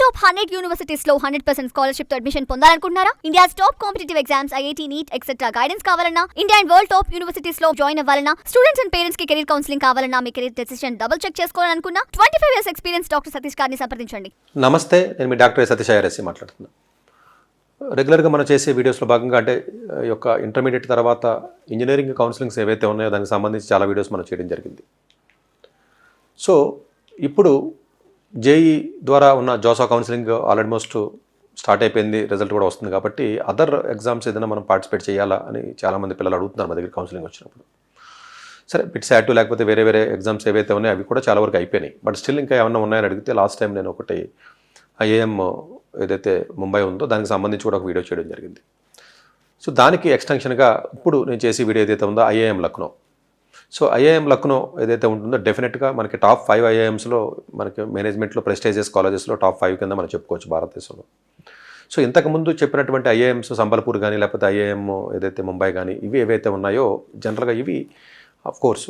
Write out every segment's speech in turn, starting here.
Top 100 universities లో 100% scholarship తో admission పొందాలనుకుంటున్నారా? India's top competitive exams, IIT, NEET etcetera guidance కావాలన్నా, India and world top universities లో join అవ్వాలన్నా, స్టూడెంట్స్ అండ్ పేరెంట్స్ కి కెరీర్ కౌన్సిలింగ్ కావాలన్నా, మీ కెరీర్ డెసిషన్ డబుల్ చెక్ చేసుకోవాలనుకున్నా 25 years ఎక్స్పీరియన్స్ డాక్టర్ సతీష్ గారిని సంప్రదించండి. నమస్తే, నేను మీ డాక్టర్ సతీష్ ఐఆర్ఎస్సి మాట్లాడుతున్నాను. రెగ్యులర్గా మనం చేసే వీడియోస్లో భాగంగా అంటే యొక్క ఇంటర్మీడియట్ తర్వాత ఇంజనీరింగ్ కౌన్సిలింగ్స్ ఏవైతే ఉన్నాయో దానికి సంబంధించి చాలా వీడియోస్ మనం చేయడం జరిగింది. సో ఇప్పుడు జేఈ ద్వారా ఉన్న జోసా కౌన్సిలింగ్ ఆల్మోస్ట్ స్టార్ట్ అయిపోయింది, రిజల్ట్ కూడా వస్తుంది. కాబట్టి అదర్ ఎగ్జామ్స్ ఏదైనా మనం పార్టిసిపేట్ చేయాలా అని చాలామంది పిల్లలు అడుగుతున్నారు మా దగ్గర కౌన్సిలింగ్ వచ్చినప్పుడు. సరే, బిట్స్ యాడ్ లేకపోతే వేరే వేరే ఎగ్జామ్స్ ఏవైతే ఉన్నాయో అవి కూడా చాలా వరకు అయిపోయినాయి. బట్ స్టిల్ ఇంకా ఏమన్నా ఉన్నాయని అడిగితే లాస్ట్ టైం నేను ఒకటి ఐఏఎం ఏదైతే ముంబై ఉందో దానికి సంబంధించి కూడా ఒక వీడియో చేయడం జరిగింది. సో దానికి ఎక్స్టెన్షన్గా ఇప్పుడు నేను చేసే వీడియో ఏదైతే ఉందో IAM Lucknow. So IAM Lucknow ఏదైతే ఉంటుందో డెఫినెట్గా మనకి టాప్ 5 ఐఏఎంస్లో మనకి మేనేజ్మెంట్లో ప్రెస్టీజియస్ కాలేజెస్లో టాప్ 5 కింద మనం చెప్పుకోవచ్చు భారతదేశంలో. సో ఇంతకుముందు చెప్పినటువంటి ఐఏఎంస్ సంబల్పూర్ కానీ లేకపోతే ఐఏఎం ఏదైతే ముంబై కానీ ఇవి ఏవైతే ఉన్నాయో జనరల్గా ఇవి of course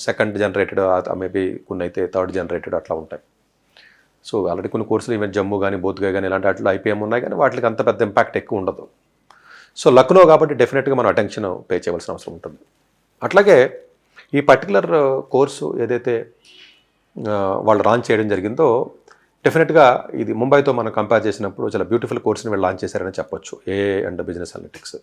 second generated, maybe కొన్ని అయితే థర్డ్ జనరేటెడ్ అట్లా ఉంటాయి. సో ఆల్రెడీ కొన్ని కోర్సులు ఈవెన్ జమ్మూ కానీ బోధ్గా కానీ ఇలాంటి వాటిలో ఐపీఎం ఉన్నాయి, కానీ వాటికి అంత పెద్ద ఇంపాక్ట్ ఎక్కువ ఉండదు. సో లక్నో కాబట్టి డెఫినెట్గా మనం అటెన్షన్ పే చేయవలసిన అవసరం ఉంటుంది. అట్లాగే ఈ పర్టికులర్ కోర్సు ఏదైతే వాళ్ళు లాంచ్ చేయడం జరిగిందో డెఫినెట్గా ఇది ముంబైతో మనం కంపేర్ చేసినప్పుడు చాలా బ్యూటిఫుల్ కోర్స్ని వీళ్ళు లాంచ్ చేశారని చెప్పొచ్చు, ఏఏ అండ్ బిజినెస్ అనలిటిక్స్.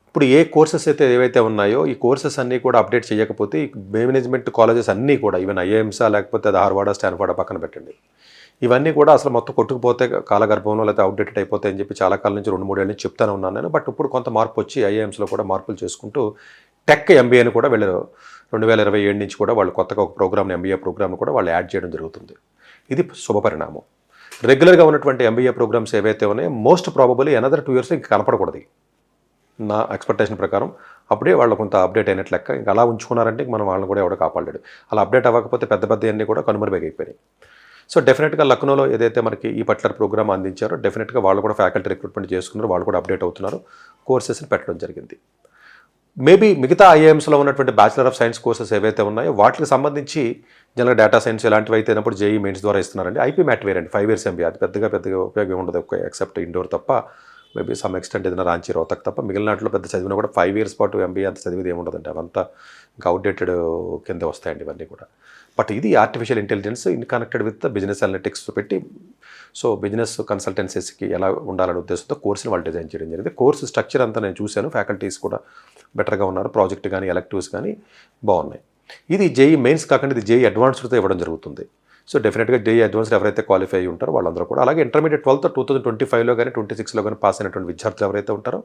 ఇప్పుడు ఏ కోర్సెస్ అయితే ఏవైతే ఉన్నాయో ఈ కోర్సెస్ అన్నీ కూడా అప్డేట్ చేయకపోతే ఈ మేనేజ్మెంట్ కాలేజెస్ అన్నీ కూడా ఈవెన్ ఐఏఎంసా లేకపోతే అది హార్వర్డ్ స్టాన్ఫర్డ్ పక్కన పెట్టండి, ఇవన్నీ కూడా అసలు మొత్తం కొట్టుకుపోతే కాలగర్భంలో లేకపోతే అవుట్డేటెడ్ అయిపోతాయి అని చెప్పి చాలా కాలం నుంచి 2-3 ఏళ్ళ నుంచి చెప్తానే ఉన్నాను నేను. బట్ ఇప్పుడు కొంత మార్పు వచ్చి ఐఏఎంస్లో కూడా మార్పులు చేసుకుంటూ టెక్ ఎంబీఏని కూడా వీళ్ళు 2027 నుంచి కూడా వాళ్ళు కొత్తగా ఒక ప్రోగ్రామ్ని ఎంబీఏ ప్రోగ్రామ్ని కూడా వాళ్ళు యాడ్ చేయడం జరుగుతుంది. ఇది శుభపరిణామం. రెగ్యులర్గా ఉన్నటువంటి ఎంబీఏ ప్రోగ్రామ్స్ ఏవైతే ఉన్నాయో మోస్ట్ ప్రాబబుల్లీ అనదర్ 2 years ఇంకా కనపడకూడదు నా ఎక్స్పెక్టేషన్ ప్రకారం. అప్పుడే వాళ్ళు కొంత అప్డేట్ అయినట్లు లెక్క. ఇంకా అలా ఉంచుకున్నారంటే మనం వాళ్ళని కూడా ఎవడో కాపాడలేడు. అలా అప్డేట్ అవ్వకపోతే పెద్ద పెద్ద అన్నీ కూడా కనుమరుగైపోయినాయి. సో డెఫినెట్గా లక్నోలో ఏదైతే మనకి ఈ పర్టికులర్ ప్రోగ్రామ్ అందించారో డెఫినెట్గా వాళ్ళు కూడా ఫ్యాకల్టీ రిక్రూట్మెంట్ చేసుకున్నారు, వాళ్ళు కూడా అప్డేట్ అవుతున్నారు, కోర్సెస్ని పెట్టడం జరిగింది. మేబీ మిగతా ఐఏఎంస్లో ఉన్నటువంటి బ్యాచిలర్ ఆఫ్ సైన్స్ కోర్సెస్ ఏవైతే ఉన్నాయో వాటికి సంబంధించి జనరల్ డేటా సైన్స్ ఇలాంటివి అయితే అయినప్పుడు జేఈ మెయిన్స్ ద్వారా ఇస్తున్నారండి. ఐపీ మ్యాట్ వేరండి, 5 years ఎంబీఏ. అది పెద్దగా ఉపయోగం ఉండదు, ఎక్సెప్ట్ ఇండోర్ తప్ప, మేబీ సమ్ ఎక్స్టెంట్ ఏదైనా రాంచి రోతకు తప్ప మిగిలిన వాటిలో పెద్ద చదివినా కూడా 5 years పాటు ఎంబీఏ అంత చదివిది ఏముండదండి. అవంతా ఇంకా అవుట్డేటెడ్ కింద వస్తాయండి ఇవన్నీ కూడా. బట్ ఇది artificial intelligence in connected with business analytics పెట్టి సో బిజినెస్ కన్సల్టెన్సీస్కి ఎలా ఉండాలనే ఉద్దేశంతో కోర్సుని వాళ్ళు డిజైన్ చేయడం జరిగింది. కోర్సు స్ట్రక్చర్ అంతా నేను చూశాను, ఫ్యాకల్టీస్ కూడా బెటర్గా ఉన్నారు, ప్రాజెక్ట్ కానీ ఎలెక్టివ్స్ కానీ బాగున్నాయి. ఇది జేఈ మెయిన్స్ కాకుండా ఇది జేఈ అడ్వాన్స్డ్తో ఇవ్వడం జరుగుతుంది. సో డెఫినెట్గా జేఈ అడ్వాన్స్డ్ ఎవరైతే క్వాలిఫై అయ్యి ఉంటారో వాళ్ళందరూ కూడా, అలాగే ఇంటర్మీడియట్ 12th 2025లో కానీ 26లో కానీ పాస్ అయినటువంటి విద్యార్థులు ఎవరైతే ఉంటారో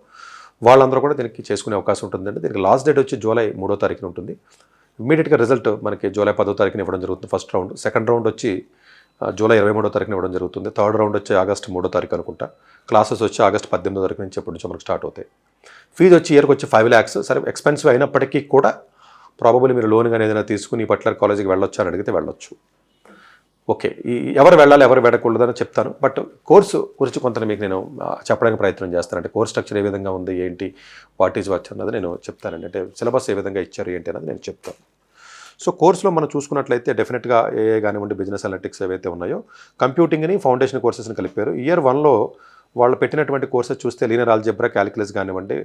వాళ్ళందరూ కూడా దీనికి చేసుకునే అవకాశం ఉంటుందండి. దీనికి లాస్ట్ డేట్ వచ్చి జూలై 3వ తారీఖున ఉంటుంది. ఇమ్మీడియట్గా రిజల్ట్ మనకి జూలై 10వ తారీఖున ఇవ్వడం జరుగుతుంది ఫస్ట్ రౌండ్. సెకండ్ రౌండ్ వచ్చి జూలై 23వ తారీఖున ఇవ్వడం జరుగుతుంది. థర్డ్ రౌండ్ వచ్చి ఆగస్ట్ 3వ తారీఖు అనుకుంటా. క్లాసెస్ వచ్చి ఆగస్ట్ 18వ తారీఖు నుంచి ఎప్పటి నుంచో మనకు స్టార్ట్ అవుతాయి. ఫీజు వచ్చి ఇయర్కి వచ్చి 5 lakhs. సరే, ఎక్స్పెన్సివ్ అయినప్పటికీ కూడా ప్రాబబుల్లీ మీరు లోన్ కానీ ఏదైనా తీసుకుని ఈ పర్టికులర్ కాలేజీకి వెళ్ళొచ్చు అని అడిగితే వెళ్ళొచ్చు. ఓకే, ఎవరు వెళ్ళాలి ఎవరు వెళ్ళకూడదని చెప్తాను. బట్ కోర్సు గురించి కొంత మీకు నేను చెప్పడానికి ప్రయత్నం చేస్తానంటే కోర్స్ స్ట్రక్చర్ ఏ విధంగా ఉంది, ఏంటి, వాట్ ఈజ్ వాచ్ అన్నది నేను చెప్తానండి. అంటే సిలబస్ ఏ విధంగా ఇచ్చారు ఏంటి అన్నది నేను చెప్తాను. సో కోర్సులో మనం చూసుకున్నట్లయితే డెఫినెట్గా ఏఏ కానివ్వండి, బిజినెస్ అనలిటిక్స్ ఏవైతే ఉన్నాయో కంప్యూటింగ్ని ఫౌండేషన్ కోర్సెస్ని కలిపారు. ఇయర్ 1లో వాళ్ళు పెట్టినటువంటి కోర్సెస్ చూస్తే లీనియర్ ఆల్జీబ్రా, క్యాలిక్యులస్ కానివ్వండి,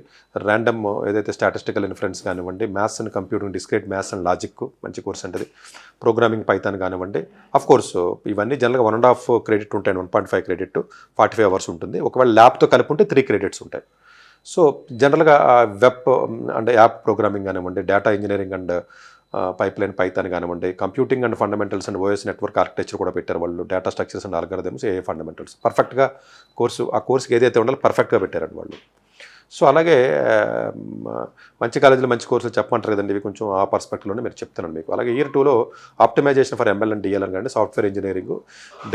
ర్యాండమ్ ఏదైతే స్టాటిస్టికల్ ఇన్ఫరెన్స్ కానివ్వండి, maths and computing, discrete maths and logic మంచి కోర్స్ ఉంటుంది, ప్రోగ్రామింగ్ పైథాన్ కానివ్వండి. అఫ్ కోర్స్ ఇవన్నీ జనరల్గా 1.5 credit ఉంటాయి, 1.5 credit 45 hours ఉంటుంది. ఒకవేళ ల్యాబ్తో కలిపి ఉంటే 3 credits ఉంటాయి. సో జనరల్గా వెబ్ అండ్ యాప్ ప్రోగ్రామింగ్ కానివ్వండి, data engineering and pipeline python కానివ్వండి, computing and fundamentals and OS network architecture కూడా పెట్టారు వాళ్ళు, డేటా స్ట్రక్చర్స్ అండ్ ఆల్గరిథమ్స్, ఏ ఫండమెంటల్స్ పర్ఫెక్ట్గా కోర్సు ఆ కోర్సుకి ఏదైతే ఉండాలో పర్ఫెక్ట్గా పెట్టారండి వాళ్ళు. సో అలాగే మంచి కాలేజీలో మంచి కోర్సులు చెప్పమంటారు కదండి, ఇవి కొంచెం ఆ పర్స్పెక్టివ్లోనే మీరు చెప్తున్నాను మీకు. అలాగే ఇయర్ 2లో optimization for ML and DL కానీ, software engineering,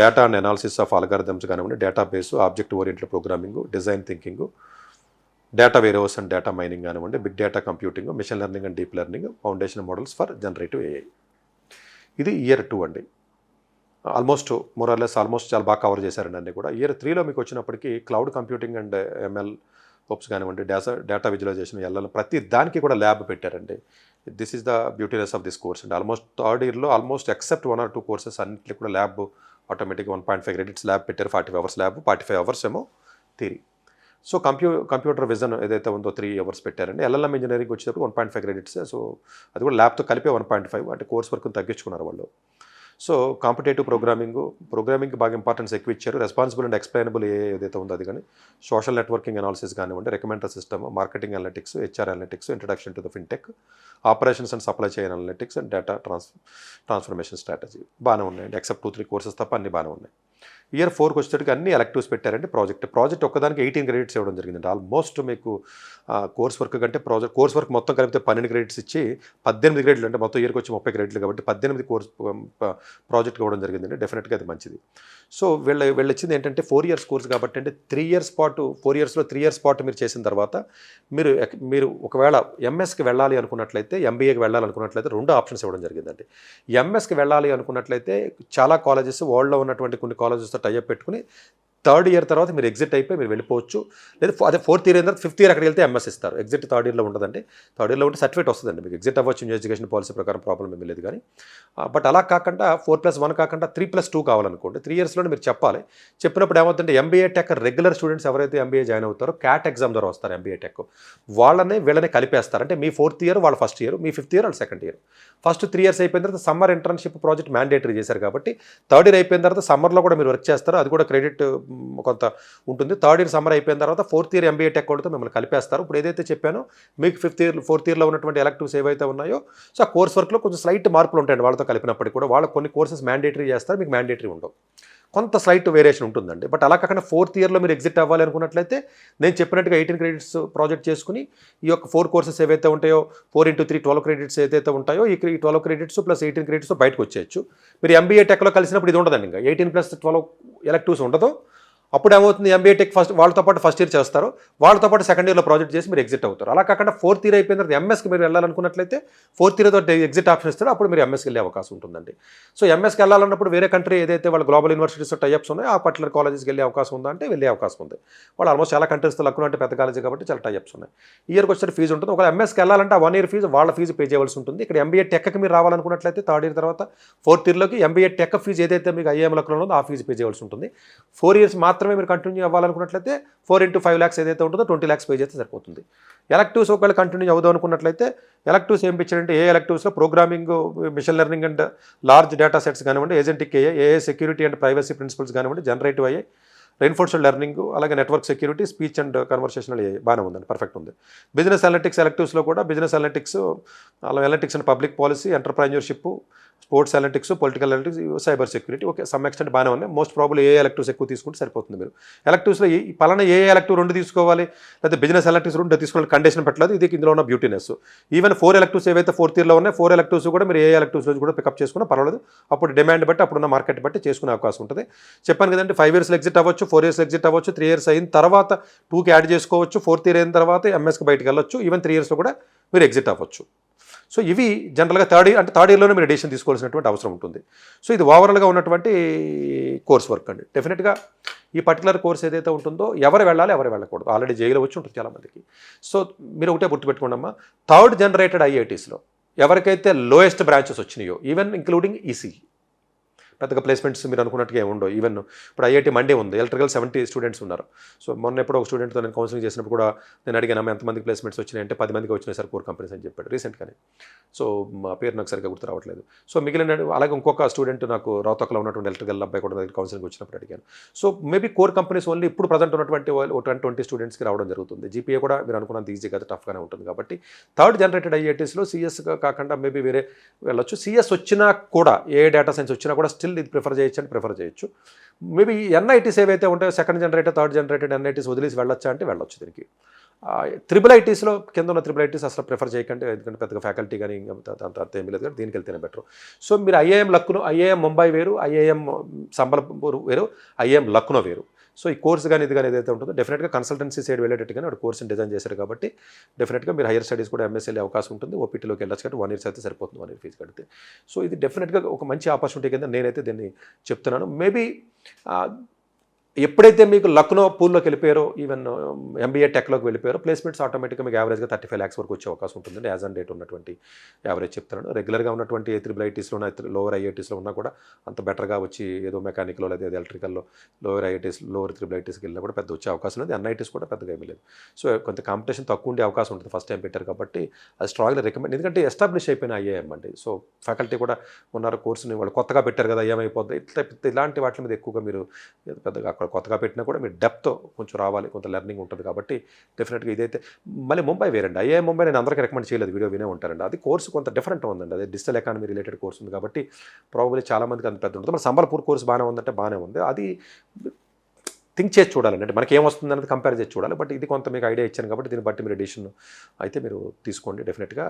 data and analysis of algorithms కానివ్వండి, database, object oriented programming, design thinking, data warehouse and data mining కానివ్వండి, big data computing, machine learning and deep learning, foundation models for generative AI. ఇది year 2 అండి. Almost మోరల్లెస్ చాలా బాగా cover చేశారండి అన్నీ కూడా. Year 3లో మీకు వచ్చినప్పటికీ cloud computing and ML ops కానివ్వండి, డేటా విజువలైజేషన్, ఎల్ఎల్ ప్రతి దానికి కూడా ల్యాబ్ పెట్టారండి. This is the beautiness of this course అండి. ఆల్మోస్ట్ థర్డ్ ఇయర్లో ఆల్మోస్ట్ ఎక్సెప్ట్ 1 or 2 కోర్సెస్ అన్నింటికి కూడా ల్యాబ్ ఆటోమేటిక్గా 1.5 క్రెడిట్స్ ల్యాబ్ పెట్టారు, 45 అవర్స్ ల్యాబ్, 45 అవర్స్ ఏమో థియరీ. సో కంప్యూటర్ విజన్ ఏదైతే ఉందో 3 అవర్స్ పెట్టారండి. ఎల్ఎల్ఎం ఇంజనీరింగ్ వచ్చేటప్పుడు 1.5 క్రెడిట్స్. సో అది కూడా ల్యాబ్తో కలిపే 1.5, అంటే కోర్స్ వర్క్ని తగ్గించుకున్నారు వాళ్ళు. సో కాంపిటేటివ్ ప్రోగ్రామింగ్కి బాగా ఇంపార్టెన్స్ ఎక్కువ ఇచ్చారు. రెస్పాన్సిబుల్ అండ్ ఎక్స్ప్లెయినబుల్ ఏదైతే ఉందో అది కానీ, సోషల్ నెట్వర్కింగ్ అనాలిసిస్ కానివ్వండి, recommender system, marketing analytics, HR analytics, introduction to the fintech, operations and supply chain analytics and data transformation strategy బాగానే ఉన్నాయండి. ఎక్సెప్ట్ 2-3 కోర్సెస్ తప్ప అన్ని బాగానే ఉన్నాయి. ఇయర్ 4కి వచ్చేటికి అన్ని ఎలెక్టివ్స్ పెట్టారండి. ప్రాజెక్ట్ ఒక్కదానికి 18 క్రెడిట్స్ ఇవ్వడం జరిగిందండి. ఆల్మోస్ట్ మీకు కోర్స్ వర్క్ కంటే కోర్స్ వర్క్ మొత్తం కలిపితే 12 క్రెడిట్స్ ఇచ్చి 18 క్రెడిట్లు, అంటే మొత్తం ఇయర్కి వచ్చి 30 క్రెడిట్లు కాబట్టి 18 ప్రాజెక్ట్ ఇవ్వడం జరిగిందండి. డెఫినెట్గా అది మంచిది. సో వీళ్ళు ఇచ్చింది ఏంటంటే 4 ఇయర్స్ కోర్స్ కాబట్టి అంటే 3 ఇయర్స్ పాటు 4 ఇయర్స్లో 3 ఇయర్స్ పాటు మీరు చేసిన తర్వాత మీరు ఒకవేళ ఎంఎస్కి వెళ్ళాలి అనుకున్నట్లయితే, ఎంబీఏకి వెళ్ళాలనుకున్నట్లయితే 2 ఆప్షన్స్ ఇవ్వడం జరిగిందండి. ఎంఎస్కి వెళ్ళాలి అనుకున్నట్లయితే చాలా కాలేజెస్, వరల్డ్లో ఉన్నటువంటి కొన్ని కాలేజెస్తో టైఅప్ పెట్టుకుని 3rd ఇయర్ తర్వాత మీరు ఎగ్జిట్ అయిపోయి మీరు వెళ్ళిపోవచ్చు. లేదా అదే 4th ఇయర్ అయిన తర్వాత 5th ఇయర్ అక్కడికి వెళ్తే ఎంఎస్ ఇస్తారు. ఎగ్జిట్ 3rd ఇయర్లో ఉండదండి. 3rd ఇయర్లో ఉంటే సర్టిఫికేట్ వస్తుందండి మీకు. ఎగ్జిట్ అవ్వచ్చు న్యూ ఎడ్యుకేషన్ పాలసీ ప్రకారం, ప్రాబ్లం ఏమీ లేదు. కానీ బట్ అలా కాకుండా 4+1 కాకుండా 3+2 కావాలనుకోండి. 3 ఇయర్స్లోనే మీరు చెప్పాలి. చెప్పినప్పుడు ఏమవుతుందంటే ఎంబీఏ టెక్ రెగ్యులర్ స్టూడెంట్స్ ఎవరైతే ఎంబీఏ జాయిన్ అవుతారో క్యాట్ ఎగ్జామ్ ద్వారా వస్తారు ఎంబీఏ టెక్, వీళ్ళని కలిపేస్తారు. అంటే మీ 4th ఇయర్ వాళ్ళ 1st ఇయర్, మీ 5th ఇయర్ వాళ్ళ 2nd ఇయర్. ఫస్ట్ 3 ఇయర్స్ అయిపోయిన తర్వాత సమ్మర్ ఇంటర్న్షిప్ ప్రాజెక్ట్ మ్యాండేటరీ చేశారు కాబట్టి 3rd ఇయర్ అయిపోయిన తర్వాత సమ్మర్లో కూడా మీరు వర్క్ చేస్తారు. అది కూడా క్రెడిట్ కొంత ఉంటుంది. 3rd ఇయర్ సమ్మర్ అయిపోయిన తర్వాత 4th ఇయర్ ఎంబీఏ టెక్ వాళ్ళతో మిమ్మల్ని కలిపేస్తారు. ఇప్పుడు ఏదైతే చెప్పానో మీకు 4th ఇయర్లో ఉన్నటువంటి ఎలెక్టివ్స్ ఏవైతే ఉన్నాయో, సో ఆ కోర్స్ వర్క్లో కొంచెం స్లైట్ మార్పులు ఉంటాయండి వాళ్ళతో కలిపినప్పటికీ కూడా. వాళ్ళు కొన్ని కోర్సెస్ మ్యాండేటరీ చేస్తారు, మీకు మ్యాండేటరీ ఉండవు, కొంత స్లైట్ వేరియేషన్ ఉంటుందండి. బట్ అలా కాకుండా 4th ఇయర్లో మీరు ఎగ్జిట్ అవ్వాలి అనుకున్నట్లయితే నేను చెప్పినట్టుగా 18 క్రెడిట్స్ ప్రాజెక్ట్ చేసుకుని ఈ యొక్క 4 కోర్సెస్ ఏవైతే ఉంటాయో 4x3 12 క్రెడిట్స్ ఏదైతే ఉంటాయో ఈ 12 క్రెడిట్స్ ప్లస్ 18 క్రెడిట్స్ బయటకు వచ్చేయచ్చు. మీరు ఎంబీఏ టెక్లో కలిసినప్పుడు ఇది ఉండదండి. ఇంకా 18+12 ఎలెక్టివ్స్ ఉండదు. అప్పుడు ఏమవుతుంది, ఎంబీఏ టెక్ వాళ్ళతో పాటు 1st ఇయర్ చేస్తారు, వాళ్ళతో పాటు 2nd ఇయర్లో ప్రాజెక్ట్ చేసి మీరు ఎగ్జిట్ అవుతారు. అలా కాకుండా 4th ఇయర్ అయిపోయిన తర్వాత ఎంఎస్కి మీరు వెళ్ళాలనుకున్నట్లయితే 4th ఇయర్ తోటి ఎగ్జిట్ ఆప్షన్ ఇస్తారో అప్పుడు మీరు ఎంఎస్కి వెళ్ళే అవకాశం ఉంటుందండి. సో ఎంఎస్కి వెళ్ళాలన్నప్పుడు వేరే కంట్రీ ఏదైతే వాళ్ళ గ్లోబల్ యూనివర్సిటీస్తో టైఅప్స్ ఉన్నాయో ఆ పర్టికులర్ కాలేజెస్కి వెళ్ళే అవకాశం ఉందా అంటే వెళ్ళే అవకాశం ఉంది. వాళ్ళు ఆల్మోస్ట్ చాలా కంట్రీస్తో లక్నో అంటే పెద్ద కాలేజీ కాబట్టి చాలా టైఅప్స్ ఉన్నాయి. ఇయర్కి వచ్చే ఫీజు ఉంటుంది. ఒకవేళ ఎంఎస్కి వెళ్ళాలంటే ఆ 1 ఇయర్ ఫీజు వాళ్ళ ఫీజు పే చేయవలసి ఉంటుంది. ఇక్కడ ఎంబీఏ టెక్కి మీరు రావాలనుకున్నట్లయితే 3rd ఇయర్ తర్వాత 4th ఇయర్లోకి ఎంబీఏ టెక్ ఫీజు ఏదైతే మీకు ఐఏఎం లక్నోలో ఉందో ఆ ఫీజు పే చేయవలసి ఉంటుంది. 4 ఇయర్స్ మాత్రమే మీరు కంటిన్యూ అవ్వాలనుకున్నట్లయితే 4 into 5 lakhs ఏదైతే ఉంటుందో 20 lakhs పే చేస్తే సరిపోతుంది. ఎలెక్టివ్స్ ఒకవేళ కంటిన్యూ అవుదాం అనుకున్నట్లయితే ఎలెక్టివ్స్ ఏం పిచ్చారంటే ఎలెక్టివ్స్లో programming, machine learning and large data sets కానివ్వండి, agentic AI, security and privacy principles కానివ్వండి, జనరేటివ్ అయ్యే, రెయిన్ఫోర్స్డ్ లెర్నింగ్, అలాగే network security, speech and conversational AI బాగానే ఉందండి, పర్ఫెక్ట్ ఉంది. బిజినెస్ అనలిటిక్స్ ఎలెక్టివ్స్లో కూడా బిజినెస్ అనలిటిక్స్, అలా analytics and public policy, entrepreneurship, sports analytics, political analytics, cyber security okay some extent బాగానే ఉన్నాయి. మోస్ట్ ప్రాబుల్ ఏ electives ఎక్కువ తీసుకుంటే సరిపోతుంది. మీరు ఎలెక్టివ్స్లో పలానా ఏ ఎలెక్టివ్ 2 తీసుకోవాలి లేదా బిజినెస్ ఎలెక్టివ్స్ 2 తీసుకోవాలి కండిషన్ పెట్టలేదు. ఇది ఇందులో ఉన్న బ్యూటీనెస్. ఈవెన్ 4 ఎలెక్టివ్స్ ఏవైతే 4th ఇయర్లో ఉన్నాయి 4 ఎలెక్టివ్స్ కూడా మీరు ఏ ఎలెక్టివ్స్ రోజు కూడా పికప్ చేసుకున్నా పర్వాలేదు. అప్పుడు డిమాండ్ బట్టి అప్పుడున్న మార్కెట్ బట్టి చేసుకునే అవకాశం ఉంటుంది. చెప్పాను కదండి 5 ఇయర్స్లో ఎగ్జిట్ అవ్వచ్చు, 4 ఇయర్స్ ఎగ్జిట్ అవ్వచ్చు, 3 ఇయర్స్ అయిన తర్వాత 2కి యాడ్ చేసుకోవచ్చు, 4th ఇయర్ అయిన తర్వాత ఎంఎస్కి బయటకు వెళ్ళొచ్చు, ఈవెన్ 3 ఇయర్స్లో కూడా మీరు ఎగ్జిట్ అవ్వచ్చు. సో ఇవి జనరల్గా 3rd ఇయర్లోనే మీరు డెసిషన్ తీసుకోవాల్సినటువంటి అవసరం ఉంటుంది. సో ఇది ఓవరాల్గా ఉన్నటువంటి కోర్స్ వర్క్ అండి. డెఫినెట్గా ఈ పర్టికులర్ కోర్స్ ఏదైతే ఉంటుందో ఎవరు వెళ్ళాలి ఎవరు వెళ్ళకూడదు ఆల్రెడీ జైలు వచ్చి ఉంటుంది చాలామందికి. సో మీరు ఒకటే గుర్తుపెట్టుకోండి అమ్మా, 3rd జనరేటెడ్ ఐఐటీస్లో ఎవరికైతే లోయెస్ట్ బ్రాంచెస్ వచ్చినాయో ఈవెన్ ఇంక్లూడింగ్ ఈసీ పెద్దగా ప్లేస్మెంట్స్ మీరు అనుకున్నట్టుగా ఏమి ఉండవు. ఈవెన్ ఇప్పుడు ఐఐటి మండే ఉంది, ఎలక్ట్రికల్ 70 స్టూడెంట్స్ ఉన్నారు. సో మొన్న ఎప్పుడో ఒక స్టూడెంట్తో నేను కౌన్సిలింగ్ చేసినప్పుడు కూడా నేను అడిగాను ఎంతమందికి ప్లేస్మెంట్స్ వచ్చినాయి అంటే 10 మందికి వచ్చినాయి సార్ కోర్ కంపెనీస్ అని చెప్పాడు రీసెంట్గానే. సో మా పేరు నాకు సరిగ్గా గుర్తు రావట్లేదు. సో మిగిలిన అలాగే ఇంకొక స్టూడెంట్ నాకు రావుతకలో ఉన్నటువంటి ఎలక్ట్రికల్ అబ్బాయి కూడా దగ్గర కౌన్సిలింగ్ వచ్చినప్పుడు అడిగాను. So maybe core companies only ఇప్పుడు ప్రజెంట్ ఉన్నటువంటి 20 స్టూడెంట్స్కి రావడం జరుగుతుంది. జీపీఏ కూడా మీరు అనుకున్నంత ఈజీ కదా టఫ్గానే ఉంటుంది. కాబట్టి 3rd జనరేటెడ్ ఐఐటీస్లో సిఎస్ కాకుండా మేబీ వేరే వెళ్ళొచ్చు. సిఎస్ వచ్చినా కూడా ఏ డేటా సైన్స్ వచ్చినా కూడా స్టిల్ ఇది ప్రిఫర్ చేయొచ్చు. మేబీ ఎన్ఐటీస్ ఏవైతే ఉంటాయో 2nd generator 3rd generated NITs వదిలేసి వెళ్ళొచ్చా అంటే వెళ్ళొచ్చు. దీనికి ట్రిపుల్ ఐటీస్లో కింద ఉన్న ట్రిపుల్ ఐటీస్ అసలు ప్రిఫర్ చేయకండి, ఎందుకంటే పెద్దగా ఫ్యాకల్టీ కానీ అంత ఏమీ లేదు కానీ దీనికి వెళ్తేనే బెటర్. సో మీరు ఐఐఎం ముంబై వేరు, ఐఐఎం సంబల్పూర్ వేరు, ఐఐఎం లక్నో వేరు. సో ఈ కోర్స్ కానీ ఇది కానీ ఏదైతే ఉంటుందో డెఫినెట్గా కన్సల్టెన్సీ సైడ్ వెళ్ళేటట్టుగానే వాడు కోర్స్ని డిజైన్ చేశారు కాబట్టి డెఫినెట్గా మీరు హైయర్ స్టడీస్ కూడా ఎంఎస్ వెళ్ళే అవకాశం ఉంటుంది. ఓపీటీలోకి వెళ్ళచ్చు కాబట్టి 1 ఇయర్స్ అయితే సరిపోతుంది, 1 ఇయర్ ఫీజు కడితే. సో ఇది డెఫినెట్గా ఒక మంచి ఆపర్చునిటీ కింద నేనైతే దీన్ని చెప్తున్నాను. మేబీ ఎప్పుడైతే మీకు లక్నో పూల్లోకి వెళ్ళిపోయారో, ఈవెన్ ఎంబీఏ టెక్లోకి వెళ్ళిపోయారో, ప్లేస్మెంట్స్ ఆటోమేటిక్గా మీకు యావరేజ్గా 35 lakhs వరకు వచ్చే అవకాశం ఉంటుందండి. యాజ్ ఆన్ డేట్ ఉన్నటువంటి యావరేజ్ చెప్తున్నాను. రెగ్యులర్గా ఉన్నటువంటి AIIITsలో లోవర్ IITsలో ఉన్నా కూడా అంత బెటర్గా వచ్చి ఏదో మెకానిక్లో లేదా ఏదో ఎలక్ట్రికల్లో లోవర్ IIITsకి వెళ్ళినా కూడా పెద్ద వచ్చే అవకాశం లేదు. NITs కూడా పెద్దగా ఏమీ లేదు. సో కొంత కాంపిటీషన్ తక్కువ ఉండే అవకాశం ఉంటుంది ఫస్ట్ టైం పెట్టారు కాబట్టి. అది స్ట్రాంగ్లీ రికమెండ్, ఎందుకంటే ఎస్టాబ్లిష్ అయిపోయిన IIM అండి. సో ఫ్యాకల్టీ కూడా ఉన్నారు, కోర్సుని వాళ్ళు కొత్తగా పెట్టారు కదా ఏమైపోద్ది, ఇలాంటి వాటి మీద ఎక్కువగా మీరు పెద్దగా అక్కడ కొత్తగా పెట్టినా కూడా మీరు డెప్త్ కొంచెం రావాలి, కొంత లెర్నింగ్ ఉంటుంది కాబట్టి డెఫినెట్గా ఇదైతే. మళ్ళీ ముంబై వేరండి. IIM ముంబై నేను అందరికీ రికమెండ్ చేయలేదు, వీడియో వినే ఉంటారండి. అది కోర్సు కొంత డిఫరెంట్ ఉందండి, అది డిజిటల్ ఎకానమీ రిలేటెడ్ కోర్స్ ఉంది కాబట్టి ప్రాబబ్లీ చాలామందికి అంత పెద్ద ఉంటుంది. మన సంబల్పూర్ కోర్సు బాగానే ఉందంటే బాగానే ఉంది, అది థింక్ చేసి చూడాలండి, అంటే మనకి ఏమొస్తుంది అనేది కంపేర్ చేసి చూడాలి. బట్ ఇది కొంత మీకు ఐడియా ఇచ్చాను కాబట్టి దీన్ని బట్టి మీరు ఎడిషన్ అయితే మీరు తీసుకోండి. డెఫినెట్గా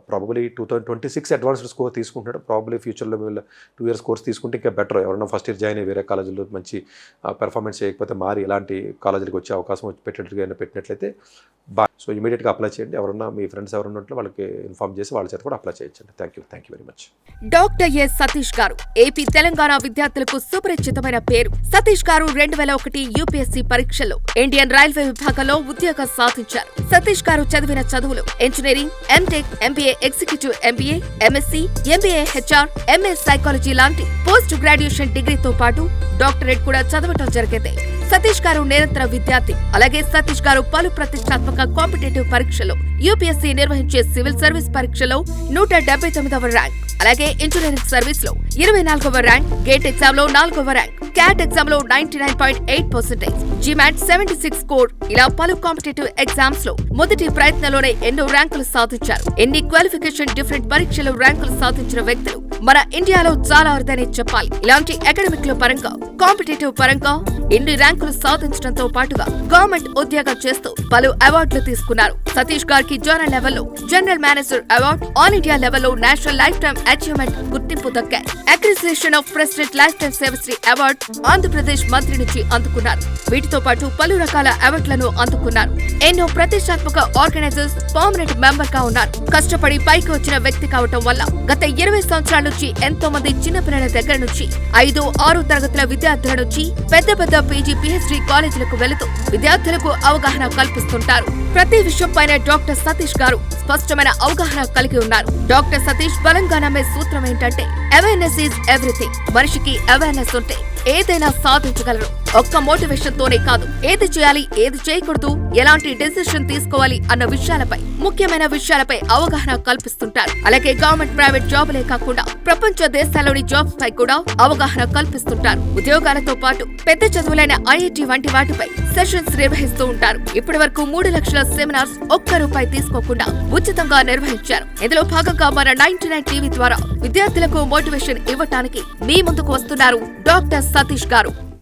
ప్రాబబ్లీ 2026 అడ్వాన్స్డ్ స్కోర్ తీసుకుంటున్నాడు. ప్రాబబ్లీ ఫ్యూచర్లో మీరు 2 years కోర్స్ తీసుకుంటే ఇంకా బెటర్. ఎవరైనా ఫస్ట్ ఇయర్ జాయిన్ అయ్యి వేరే కాలేజీలో మంచి పెర్ఫార్మెన్స్ చేయకపోతే మారి ఇలాంటి కాలేజీలకు వచ్చే అవకాశం పెట్టినట్లయితే సో ఇమీడియట్గా అప్లై చేయండి. ఎవరన్నా మీ ఫ్రెండ్స్ ఎవరన్నా ఉంటే వాళ్ళకి ఇన్ఫార్మ్ చేసి వాళ్ళ చేత కూడా అప్లై చేయొచ్చండి. Thank you very much. Doctor yes Satish గారు ఏపీ తెలంగాణ విద్యార్థులకు సుపరిచితమైన పేరు. సతీష్ గారు 2001 UPSC పరీక్షల్లో ఇండియన్ రైల్వే విభాగంలో ఉద్యోగం సాధించారు. సతీష్ గారు చదివిన చదువులు engineering, MTech, MBA executive MBA, MSc, MBA HR, MS psychology లాంటి పోస్ట్ గ్రాడ్యుయేషన్ డిగ్రీతో పాటు డాక్టరేట్ కూడా చదవటం జరిగింది. సతీష్ గారు నిరంతర విద్యార్థి. అలాగే సతీష్ గారు పలు ప్రతిష్టాత్మక కాంపిటేటివ్ పరీక్షలో UPSC నిర్వహించే సివిల్ సర్వీస్ పరీక్షలో 179వ ర్యాంక్, అలాగే ఇంజనీరింగ్ సర్వీస్ లో 24వ ర్యాంక్, గేట్ ఎగ్జామ్ లో 4వ ర్యాంక్, క్యాట్ ఎగ్జామ్ లో 99.8%, GMAT 76 స్కోర్, ఇలా పలు కాంపిటేటివ్ ఎగ్జామ్స్ లో మొదటి ప్రయత్నంలోనే ఎన్నో ర్యాంకులు సాధించారు. ఎన్ని క్వాలిఫికేషన్ డిఫరెంట్ పరీక్షలు ర్యాంకులు సాధించిన వ్యక్తులు మన ఇండియాలో చాలా అరుదనే చెప్పాలి. ఇలాంటి అకాడమిక్ లో పరంగా, కాంపిటేటివ్ పరంగా ఎన్ని ర్యాంకులు సాధించడంతో పాటుగా గవర్నమెంట్ ఉద్యోగం చేస్తూ పలు అవార్డులు తీసుకున్నారు. సతీష్ గారికి జోనల్ లెవెల్లో general manager award, all India లెవెల్లో నేషనల్ లైఫ్ టైమ్ అచీవ్మెంట్ గుర్తింపు దక్కాయి. Appreciation of president lifetime Sevashri award Andhra Pradesh మంత్రి నుంచి అందుకున్నారు. వీటితో పాటు పలు రకాల అవార్డులను అందుకున్నారు. ఎన్నో ప్రతిష్టాత్మక ఆర్గనైజర్స్ పర్మనెంట్ మెంబర్ గా ఉన్నారు. కష్టపడి పైకి వచ్చిన వ్యక్తి కావటం వల్ల గత 20 సంవత్సరాల నుంచి ఎంతో మంది చిన్నపిల్లల దగ్గర నుంచి 5, 6 తరగతుల విద్యార్థుల నుంచి పెద్ద PG, PhD కాలేజీలకు వెళుతూ విద్యార్థులకు అవగాహన కల్పిస్తుంటారు. ప్రతి విషయంపైన డాక్టర్ సతీష్ గారు స్పష్టమైన అవగాహన కలిగి ఉన్నారు. డాక్టర్ సతీష్ బలంగా నమ్మే సూత్రం ఏంటంటే అవేర్నెస్ ఈజ్ ఎవ్రీథింగ్. మనిషికి అవేర్నెస్ ఉంటే ఏదైనా సాధించగలరు. ఒక్క మోటివేషన్ తోనే కాదు, ఏది చేయాలి, ఏది చేయకూడదు, ఎలాంటి డెసిషన్ తీసుకోవాలి అన్న విషయాలపై, ముఖ్యమైన విషయాలపై అవగాహన కల్పిస్తుంటారు. అలాగే గవర్నమెంట్, ప్రైవేట్ జాబులే కాకుండా ప్రపంచ దేశాల్లోని జాబ్స్ పై కూడా అవగాహన కల్పిస్తుంటారు. ఉద్యోగాలతో పాటు పెద్ద చదువులైన IIT వంటి వాటిపై సెషన్స్ నిర్వహిస్తూ ఉంటారు. ఇప్పటి వరకు 3 లక్షల సెమినార్స్ ₹1 తీసుకోకుండా ఉచితంగా నిర్వహించారు. ఇందులో భాగంగా మన 99 TV ద్వారా విద్యార్థులకు మోటివేషన్ ఇవ్వటానికి మీ ముందుకు వస్తున్నారు డాక్టర్ సతీష్ గారు.